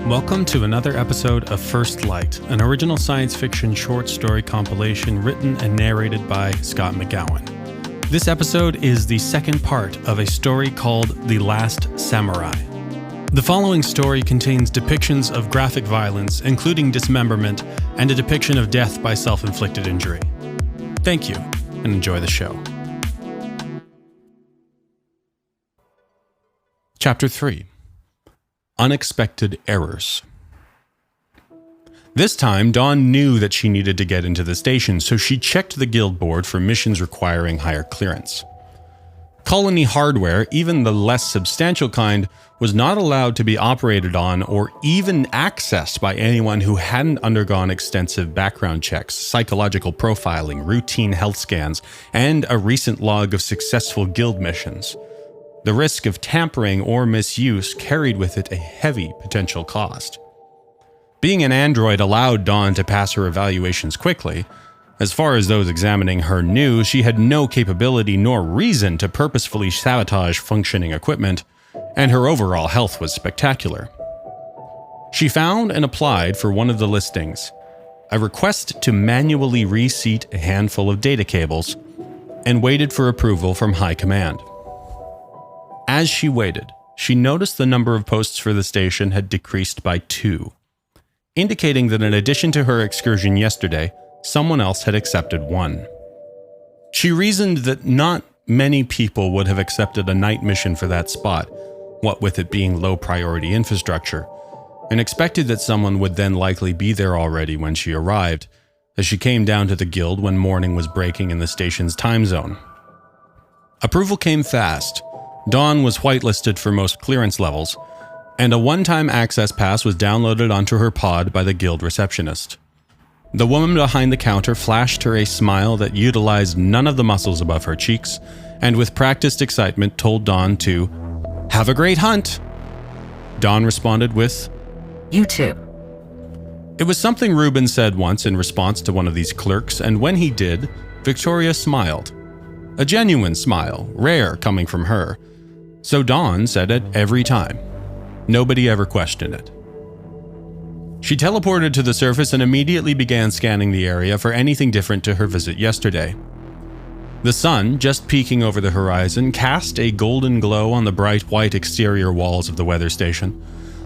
Welcome to another episode of First Light, an original science fiction short story compilation written and narrated by Scott McGowan. This episode is the second part of a story called The Last Samurai. The following story contains depictions of graphic violence, including dismemberment, and a depiction of death by self-inflicted injury. Thank you, and enjoy the show. Chapter 3. Unexpected Errors. This time, Dawn knew that she needed to get into the station, so she checked the guild board for missions requiring higher clearance. Colony hardware, even the less substantial kind, was not allowed to be operated on or even accessed by anyone who hadn't undergone extensive background checks, psychological profiling, routine health scans, and a recent log of successful guild missions. The risk of tampering or misuse carried with it a heavy potential cost. Being an android allowed Dawn to pass her evaluations quickly. As far as those examining her knew, she had no capability nor reason to purposefully sabotage functioning equipment, and her overall health was spectacular. She found and applied for one of the listings, a request to manually reseat a handful of data cables, and waited for approval from High Command. As she waited, she noticed the number of posts for the station had decreased by 2, indicating that in addition to her excursion yesterday, someone else had accepted 1. She reasoned that not many people would have accepted a night mission for that spot, what with it being low-priority infrastructure, and expected that someone would then likely be there already when she arrived, as she came down to the guild when morning was breaking in the station's time zone. Approval came fast. Dawn was whitelisted for most clearance levels, and a one-time access pass was downloaded onto her pod by the guild receptionist. The woman behind the counter flashed her a smile that utilized none of the muscles above her cheeks, and with practiced excitement told Dawn to "Have a great hunt." Dawn responded with, "You too." It was something Ruben said once in response to one of these clerks, and when he did, Victoria smiled. A genuine smile, rare coming from her. So Dawn said it every time. Nobody ever questioned it. She teleported to the surface and immediately began scanning the area for anything different to her visit yesterday. The sun, just peeking over the horizon, cast a golden glow on the bright white exterior walls of the weather station,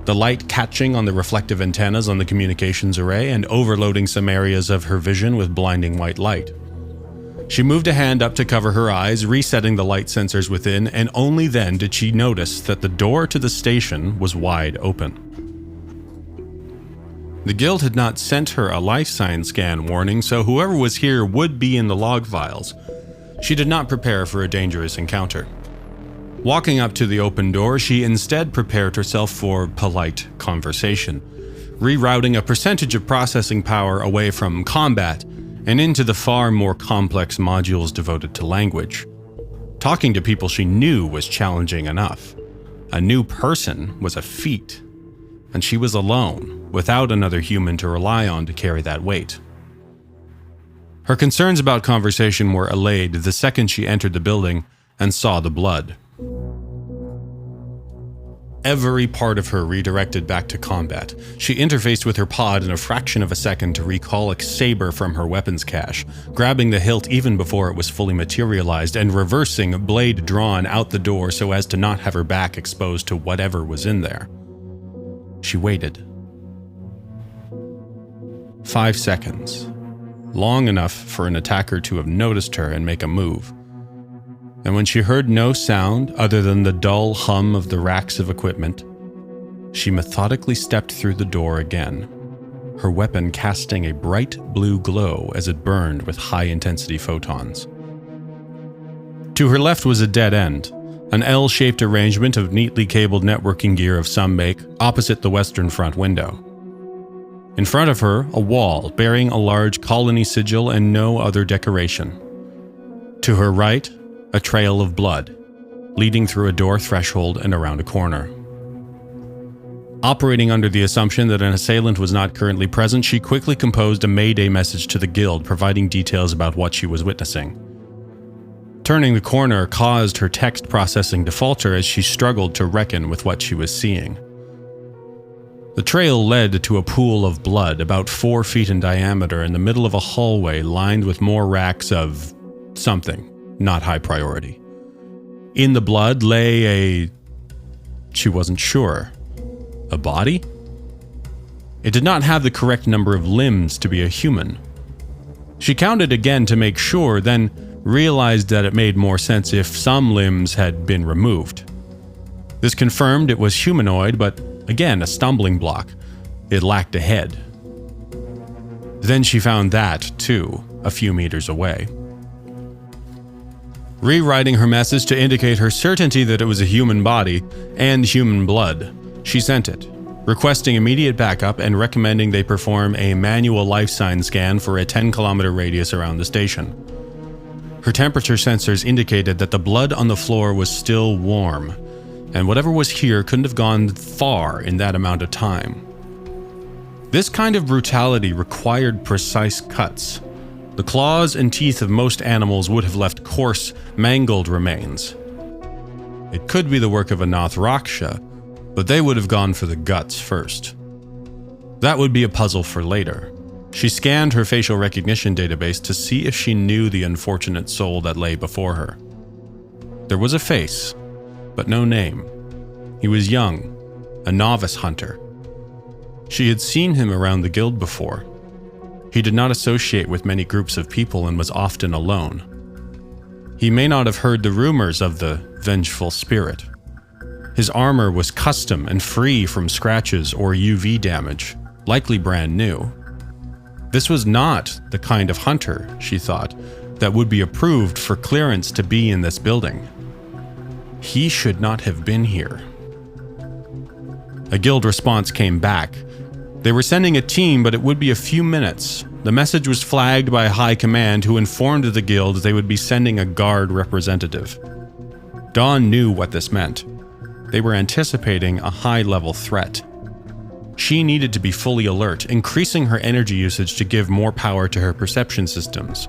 the light catching on the reflective antennas on the communications array and overloading some areas of her vision with blinding white light. She moved a hand up to cover her eyes, resetting the light sensors within, and only then did she notice that the door to the station was wide open. The guild had not sent her a lifesigns scan warning, so whoever was here would be in the log files. She did not prepare for a dangerous encounter. Walking up to the open door, she instead prepared herself for polite conversation, rerouting a percentage of processing power away from combat and into the far more complex modules devoted to language. Talking to people she knew was challenging enough. A new person was a feat, and she was alone, without another human to rely on to carry that weight. Her concerns about conversation were allayed the second she entered the building and saw the blood. Every part of her redirected back to combat. She interfaced with her pod in a fraction of a second to recall a saber from her weapons cache, grabbing the hilt even before it was fully materialized and reversing, blade drawn, out the door so as to not have her back exposed to whatever was in there. She waited. 5 seconds. Long enough for an attacker to have noticed her and make a move. And when she heard no sound other than the dull hum of the racks of equipment, she methodically stepped through the door again, her weapon casting a bright blue glow as it burned with high-intensity photons. To her left was a dead end, an L-shaped arrangement of neatly cabled networking gear of some make opposite the western front window. In front of her, a wall bearing a large colony sigil and no other decoration. To her right, a trail of blood, leading through a door threshold and around a corner. Operating under the assumption that an assailant was not currently present, she quickly composed a Mayday message to the guild, providing details about what she was witnessing. Turning the corner caused her text processing to falter as she struggled to reckon with what she was seeing. The trail led to a pool of blood about 4 feet in diameter in the middle of a hallway lined with more racks of something, not high priority. In the blood lay she wasn't sure, a body? It did not have the correct number of limbs to be a human. She counted again to make sure, then realized that it made more sense if some limbs had been removed. This confirmed it was humanoid, but again, a stumbling block. It lacked a head. Then she found that, too, a few meters away. Rewriting her message to indicate her certainty that it was a human body and human blood, she sent it, requesting immediate backup and recommending they perform a manual life sign scan for a 10-kilometer radius around the station. Her temperature sensors indicated that the blood on the floor was still warm, and whatever was here couldn't have gone far in that amount of time. This kind of brutality required precise cuts. The claws and teeth of most animals would have left coarse, mangled remains. It could be the work of a Nothraksha, but they would have gone for the guts first. That would be a puzzle for later. She scanned her facial recognition database to see if she knew the unfortunate soul that lay before her. There was a face, but no name. He was young, a novice hunter. She had seen him around the guild before. He did not associate with many groups of people and was often alone. He may not have heard the rumors of the vengeful spirit. His armor was custom and free from scratches or UV damage, likely brand new. This was not the kind of hunter, she thought, that would be approved for clearance to be in this building. He should not have been here. A guild response came back. They were sending a team, but it would be a few minutes. The message was flagged by high command, who informed the guild they would be sending a guard representative. Dawn knew what this meant. They were anticipating a high-level threat. She needed to be fully alert, increasing her energy usage to give more power to her perception systems.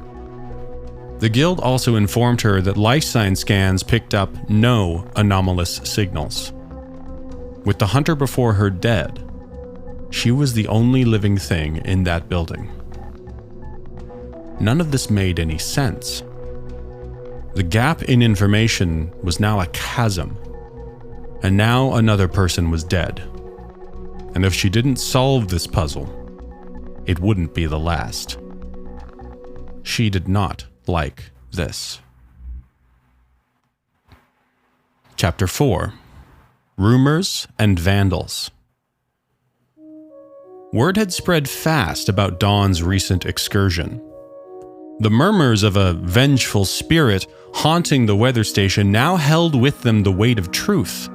The guild also informed her that life sign scans picked up no anomalous signals. With the hunter before her dead, she was the only living thing in that building. None of this made any sense. The gap in information was now a chasm, and now another person was dead. And if she didn't solve this puzzle, it wouldn't be the last. She did not like this. Chapter 4: Rumours and Vandals. Word had spread fast about Dawn's recent excursion. The murmurs of a vengeful spirit haunting the weather station now held with them the weight of truth,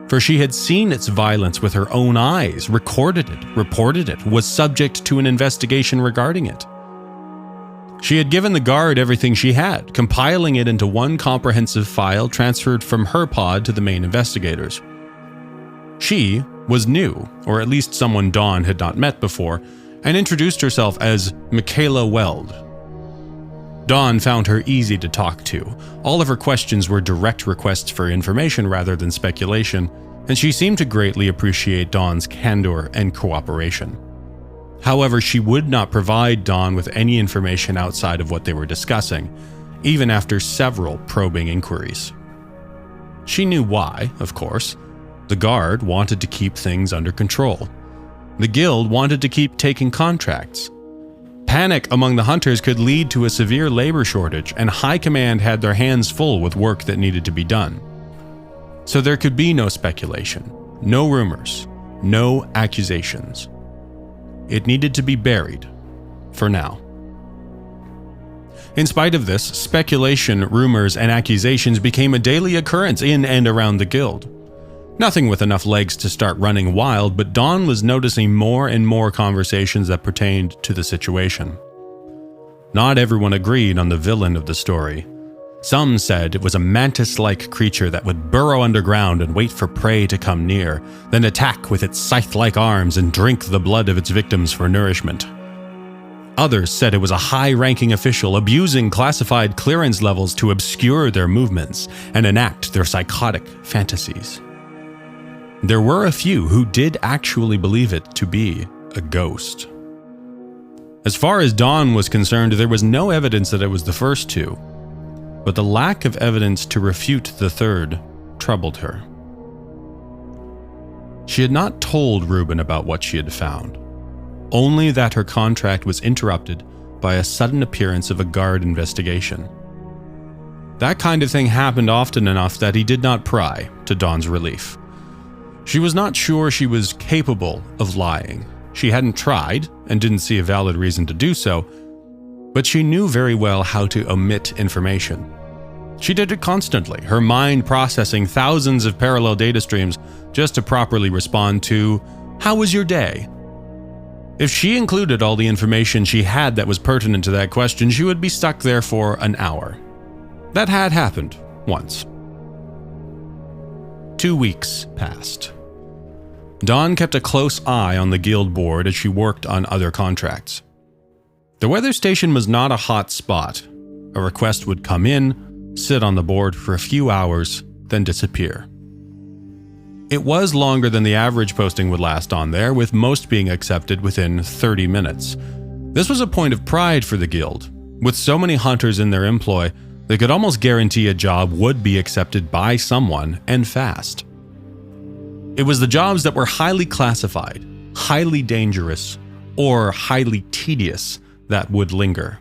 for she had seen its violence with her own eyes, recorded it, reported it, was subject to an investigation regarding it. She had given the guard everything she had, compiling it into one comprehensive file transferred from her pod to the main investigators. She was new, or at least someone Dawn had not met before, and introduced herself as Michaela Weld. Dawn found her easy to talk to. All of her questions were direct requests for information rather than speculation, and she seemed to greatly appreciate Dawn's candor and cooperation. However, she would not provide Dawn with any information outside of what they were discussing, even after several probing inquiries. She knew why, of course. The guard wanted to keep things under control. The guild wanted to keep taking contracts. Panic among the hunters could lead to a severe labor shortage, and high command had their hands full with work that needed to be done. So there could be no speculation, no rumors, no accusations. It needed to be buried, for now. In spite of this, speculation, rumors, and accusations became a daily occurrence in and around the guild. Nothing with enough legs to start running wild, but Dawn was noticing more and more conversations that pertained to the situation. Not everyone agreed on the villain of the story. Some said it was a mantis-like creature that would burrow underground and wait for prey to come near, then attack with its scythe-like arms and drink the blood of its victims for nourishment. Others said it was a high-ranking official abusing classified clearance levels to obscure their movements and enact their psychotic fantasies. there were a few who did actually believe it to be a ghost. As far as Dawn was concerned, there was no evidence that it was the first two, but the lack of evidence to refute the third troubled her. She had not told Ruben about what she had found, only that her contract was interrupted by a sudden appearance of a guard investigation. That kind of thing happened often enough that he did not pry, to Dawn's relief. She was not sure she was capable of lying. She hadn't tried and didn't see a valid reason to do so, but she knew very well how to omit information. She did it constantly, her mind processing thousands of parallel data streams just to properly respond to, "How was your day?" If she included all the information she had that was pertinent to that question, she would be stuck there for an hour. That had happened once. 2 weeks passed. Dawn kept a close eye on the guild board as she worked on other contracts. The weather station was not a hot spot. A request would come in, sit on the board for a few hours, then disappear. It was longer than the average posting would last on there, with most being accepted within 30 minutes. This was a point of pride for the guild. With so many hunters in their employ, they could almost guarantee a job would be accepted by someone, and fast. It was the jobs that were highly classified, highly dangerous, or highly tedious that would linger.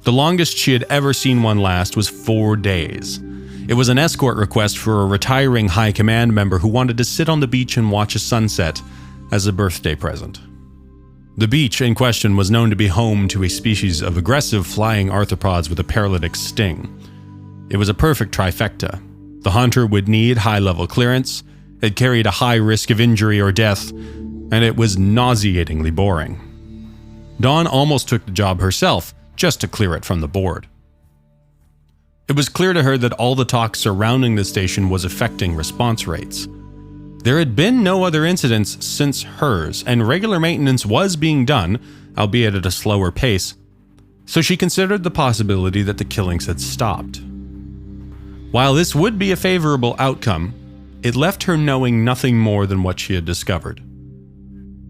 The longest she had ever seen one last was 4 days. It was an escort request for a retiring high command member who wanted to sit on the beach and watch a sunset as a birthday present. The beach in question was known to be home to a species of aggressive flying arthropods with a paralytic sting. It was a perfect trifecta. The hunter would need high-level clearance, it carried a high risk of injury or death, and it was nauseatingly boring. Dawn almost took the job herself, just to clear it from the board. It was clear to her that all the talk surrounding the station was affecting response rates. There had been no other incidents since hers, and regular maintenance was being done, albeit at a slower pace, so she considered the possibility that the killings had stopped. While this would be a favorable outcome, it left her knowing nothing more than what she had discovered.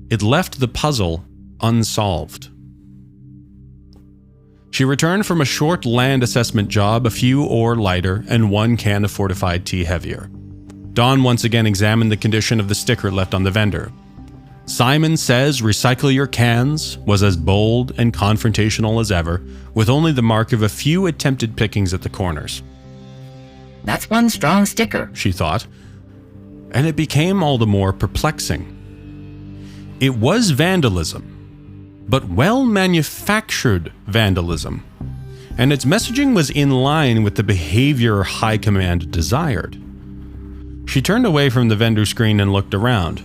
It left the puzzle unsolved. She returned from a short land assessment job, a few ore lighter, and 1 can of fortified tea heavier. Dawn once again examined the condition of the sticker left on the vendor. "Simon says recycle your cans" was as bold and confrontational as ever, with only the mark of a few attempted pickings at the corners. "That's one strong sticker," she thought, and it became all the more perplexing. It was vandalism, but well-manufactured vandalism, and its messaging was in line with the behavior High Command desired. She turned away from the vendor screen and looked around.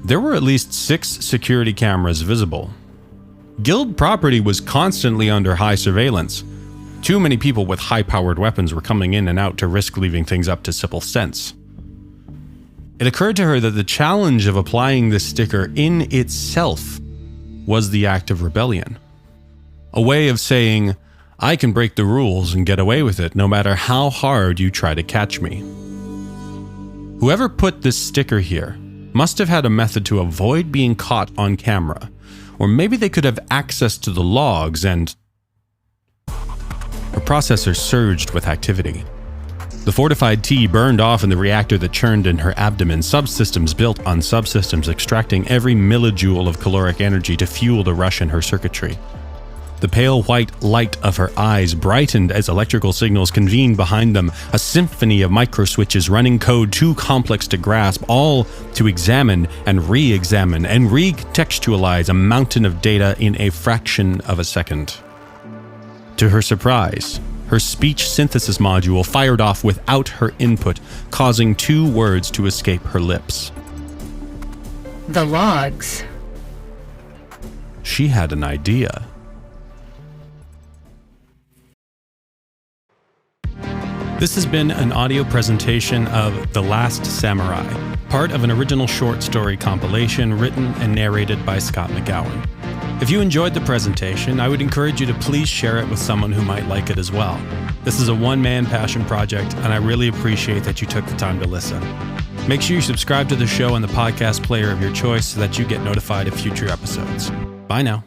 There were at least 6 security cameras visible. Guild property was constantly under high surveillance. Too many people with high-powered weapons were coming in and out to risk leaving things up to simple sense. It occurred to her that the challenge of applying this sticker in itself was the act of rebellion. A way of saying, I can break the rules and get away with it no matter how hard you try to catch me. Whoever put this sticker here must have had a method to avoid being caught on camera, or maybe they could have access to the logs and... Her processor surged with activity. The fortified tea burned off in the reactor that churned in her abdomen, subsystems built on subsystems extracting every millijoule of caloric energy to fuel the rush in her circuitry. The pale white light of her eyes brightened as electrical signals convened behind them, a symphony of microswitches running code too complex to grasp, all to examine and re-examine and recontextualize a mountain of data in a fraction of a second. To her surprise, her speech synthesis module fired off without her input, causing 2 words to escape her lips. "The logs." She had an idea. This has been an audio presentation of The Last Samurai, part of an original short story compilation written and narrated by Scott McGowan. If you enjoyed the presentation, I would encourage you to please share it with someone who might like it as well. This is a one-man passion project, and I really appreciate that you took the time to listen. Make sure you subscribe to the show on the podcast player of your choice so that you get notified of future episodes. Bye now.